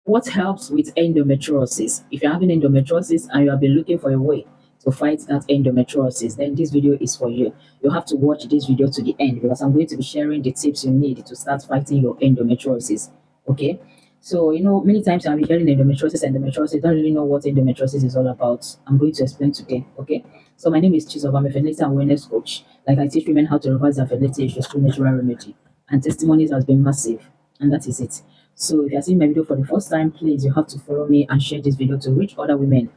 What helps with endometriosis? If you're having endometriosis and you have been looking for a way to fight that endometriosis, then this video is for you. You have to watch this video to the end because I'm going to be sharing the tips you need to start fighting your endometriosis. Okay. So, many times I'll be hearing endometriosis, don't really know what endometriosis is all about. I'm going to explain today. Okay. So, my name is Chizob. I'm a fertility and wellness coach. Like, I teach women how to reverse their fertility issues through natural remedy. And testimonies has been massive. And that is it. So if you're seeing my video for the first time, please, you have to follow me and share this video to reach other women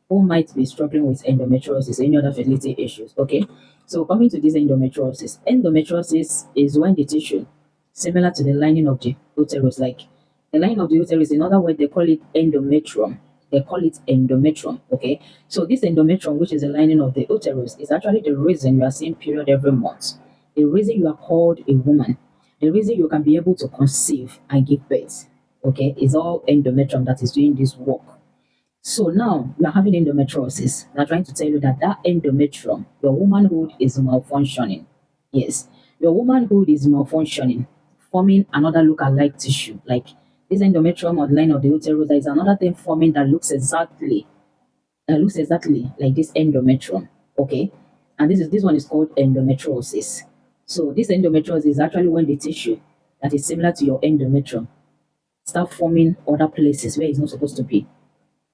who might be struggling with endometriosis or any other fertility issues. Okay. So coming to this endometriosis is when the tissue, similar to the lining of the uterus, like the lining of the uterus, in other words, they call it endometrium. They call it endometrium. Okay. So this endometrium, which is the lining of the uterus, is actually the reason you are seeing period every month. The reason you are called a woman, the reason you can be able to conceive and give birth, okay, is all endometrium that is doing this work. So now you are having endometriosis. They're trying to tell you that endometrium, your womanhood is malfunctioning. Yes, your womanhood is malfunctioning, forming another look-alike tissue. Like this endometrium or the line of the uterus, there is another thing forming that looks exactly like this endometrium. Okay, and this one is called endometriosis. So this endometriosis is actually when the tissue that is similar to your endometrium start forming other places where it's not supposed to be.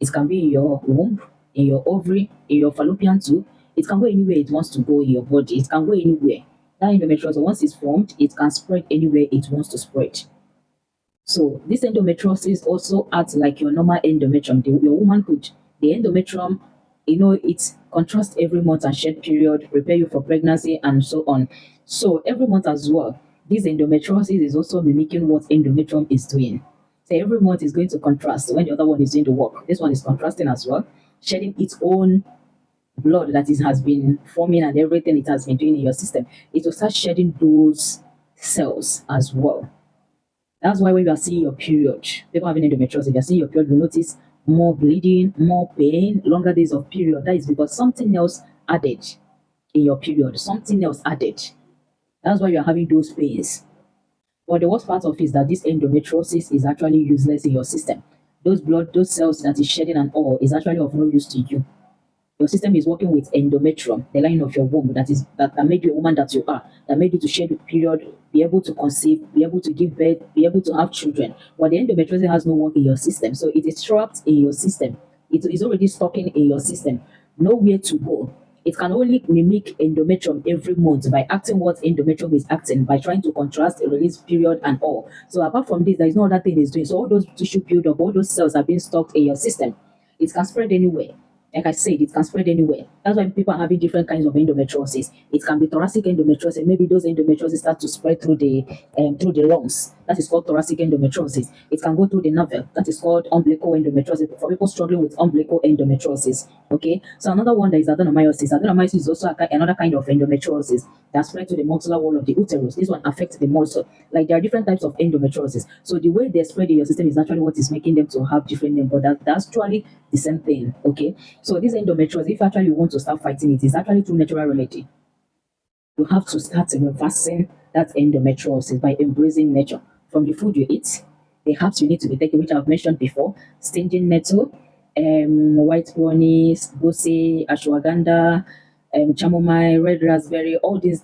It can be in your womb, in your ovary, in your fallopian tube. It can go anywhere it wants to go in your body. It can go anywhere. That endometriosis, once it's formed, it can spread anywhere it wants to spread. So this endometriosis also acts like your normal endometrium, your womanhood. The endometrium, it contrasts every month and shed period, prepare you for pregnancy, and so on. So every month as well, this endometriosis is also mimicking what endometrium is doing. So every month is going to contrast when the other one is doing the work. This one is contrasting as well, shedding its own blood that it has been forming and everything it has been doing in your system. It will start shedding those cells as well. That's why when you are seeing your period, people having endometriosis, if you're seeing your period, you notice more bleeding, more pain, longer days of period. That is because something else added in your period, something else added. That's why you're having those pains. But the worst part of it is that this endometriosis is actually useless in your system. Those cells that is shedding and all is actually of no use to you. Your system is working with endometrium, the line of your womb that made you a woman that you are, that made you to shed period, be able to conceive, be able to give birth, be able to have children. But the endometriosis has no work in your system, so it is trapped in your system. It is already stocking in your system, nowhere to go. It can only mimic endometrium every month by acting what endometrium is acting, by trying to contrast, release period and all. So apart from this, there is no other thing it's doing. So all those tissue buildup, all those cells are being stocked in your system. It can spread anywhere. Like I said, it can spread anywhere. That's why people are having different kinds of endometriosis. It can be thoracic endometriosis. Maybe those endometriosis start to spread through the lungs. That is called thoracic endometriosis. It can go through the navel. That is called umbilical endometriosis. For people struggling with umbilical endometriosis. Okay. So another one that is adenomyosis. Adenomyosis is also another kind of endometriosis that spread to the muscular wall of the uterus. This one affects the muscle. Like there are different types of endometriosis. So the way they spread in your system is actually what is making them to have different names, but that's actually the same thing. Okay. So this endometriosis, if actually you want to start fighting it, is actually through natural remedy. You have to start reversing that endometriosis by embracing nature. From the food you eat, the herbs you need to be taking, which I've mentioned before, stinging nettle, white peony, gosi, ashwagandha, chamomile, red raspberry, all these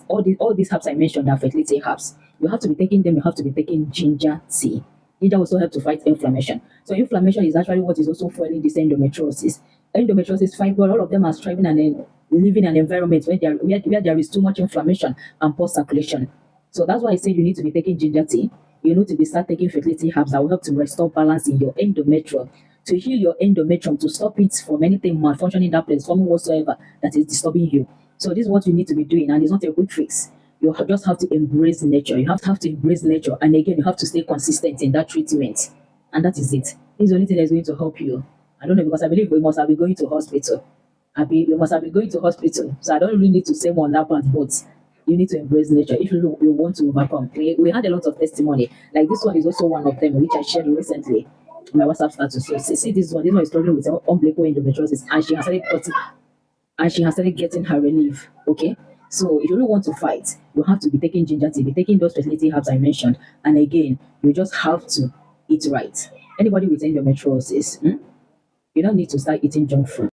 herbs I mentioned are fertility herbs. You have to be taking them. You have to be taking ginger tea. Ginger also helps to fight inflammation. So inflammation is actually what is also fueling this endometriosis. Endometriosis, fibroid, all of them are striving and living in an environment where there is too much inflammation and poor circulation. So that's why I say you need to be taking ginger tea. You need to be start taking fertility herbs that will help to restore balance in your endometrium, to heal your endometrium, to stop it from anything malfunctioning in that place, from whatsoever that is disturbing you. So this is what you need to be doing, and it's not a quick fix. You just have to embrace nature. You have to embrace nature, and again, you have to stay consistent in that treatment, and that is it. This is the only thing that's going to help you. I don't know, because I believe we must have been going to hospital. We must have been going to hospital, so I don't really need to say more on that part, but you need to embrace nature if you want to overcome. We had a lot of testimony. Like this one is also one of them, which I shared recently on my WhatsApp status. So see this one. This one is struggling with umbilical endometriosis, and she has started getting her relief. Okay. So if you really want to fight, you have to be taking ginger tea, be taking those fertility herbs I mentioned, and again, you just have to eat right. Anybody with endometriosis, you don't need to start eating junk food.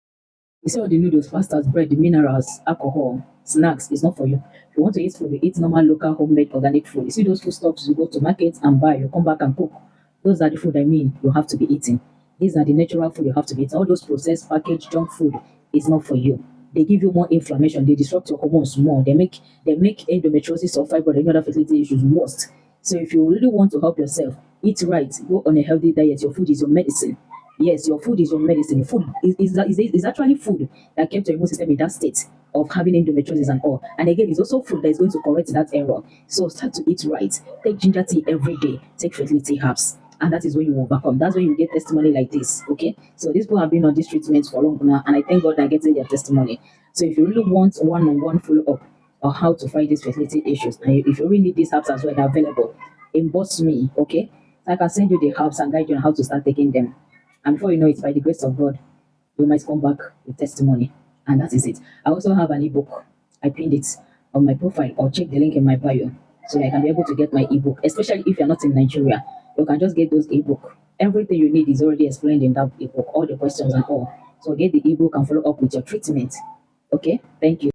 You see all the noodles, pastas, bread, the minerals, alcohol, snacks is not for you. If you want to eat food, you eat normal, local, homemade, organic food. You see those foodstuffs you go to market and buy, you come back and cook. Those are the food I mean you have to be eating. These are the natural food you have to be eating. All those processed, packaged junk food is not for you. They give you more inflammation. They disrupt your hormones more. They make endometriosis or fibroid and other fertility issues worse. So if you really want to help yourself, eat right, go on a healthy diet. Your food is your medicine. Yes, your food is your medicine. Food is actually food that kept your immune system in that state of having endometriosis and all. And again, it's also food that is going to correct that error. So start to eat right. Take ginger tea every day. Take fertility herbs. And that is when you will overcome. That's when you get testimony like this. Okay. So these people have been on this treatment for long now, and I thank God they're getting their testimony. So if you really want one-on-one follow-up on how to fight these fertility issues, and if you really need these herbs as well, they're available. Inbox me, okay? So I can send you the herbs and guide you on how to start taking them. And before you know it, by the grace of God, you might come back with testimony. And that is it. I also have an ebook. I pinned it on my profile, or check the link in my bio so that I can be able to get my ebook, especially if you're not in Nigeria. You can just get those ebook. Everything you need is already explained in that ebook, all the questions and all. So get the ebook and follow up with your treatment. Okay, thank you.